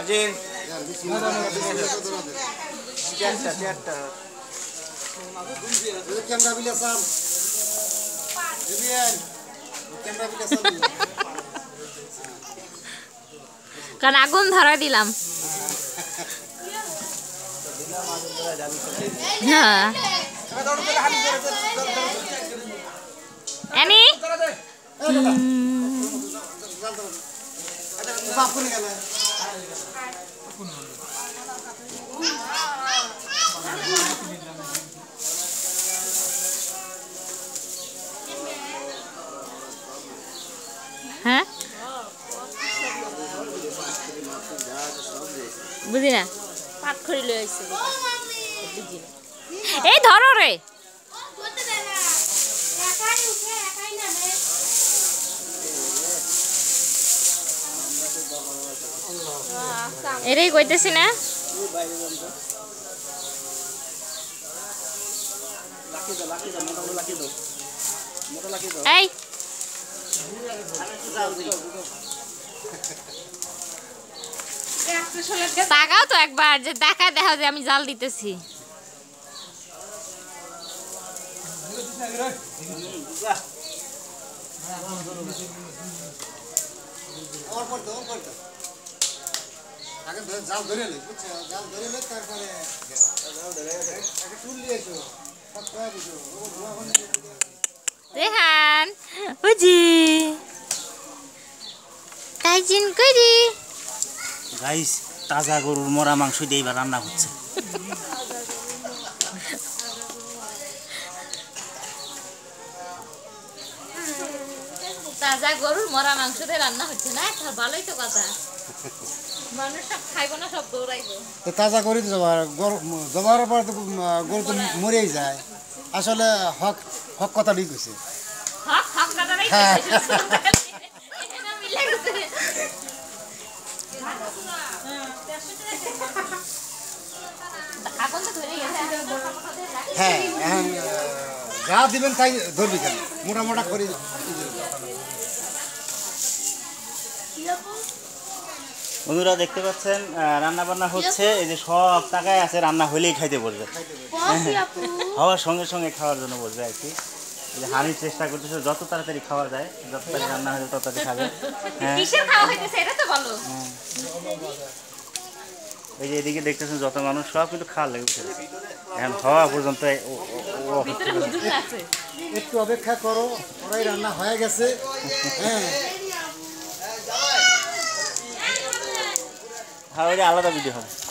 আজিন চেয়ারটা ক্যামেরা বিলে সাম ABN camera বিলে সাম কারণ আগুন ধরা দিলাম হ্যাঁ এনি হ্যাঁ বুঝি না পাট খড়ি লই আইছে বুঝি না এই ধরো রে এরেই কইতেছি না এই তাকাও তো একবার যে দেখা যে আমি জাল দিতেছি রেহান বুঝি তাইজিন কইরি গাইস তাজা গরুর মরা মাংস দিয়ে এবার রান্না হচ্ছে তাজা গরুর মরা মাংস দিয়ে রান্না হচ্ছে না ভালোই তো কথা মানুষ সব খাইবো না সব দৌড়াইবো তো তাজা করে জমার পর তো গরু তো মরেই যায় আসলে হক হক কথাটাই কইছে হক হক কথাটাই হ্যাঁ এটা মিলে গেছে আগুন তো ধরে গেছে হ্যাঁ এখন যা দিবেন তাই ধরবি কেন মোটা মোটা করে বন্ধুরা দেখতে পাচ্ছেন রান্না বান্না হচ্ছে এই যে সব টাকায় আছে রান্না হলেই খাইতে বসবে হওয়ার সঙ্গে সঙ্গে খাওয়ার জন্য বসবে আর কি এই যে হানির চেষ্টা করতেছে যত তাড়াতাড়ি খাওয়া যায় যত তাড়াতাড়ি রান্না হয়ে তত তাড়াতাড়ি খাবে কিসের খাওয়া হইতেছে এটা তো বলো এই যে এদিকে দেখতেছেন যত মানুষ সব কিন্তু খাওয়া লেগে উঠে এখন খাওয়া পর্যন্ত ভিতরে হুজুর আছে একটু অপেক্ষা করো ওরাই রান্না হয়ে গেছে হ্যাঁ হ্যাঁ ওই আলাদা ভিডিও হবে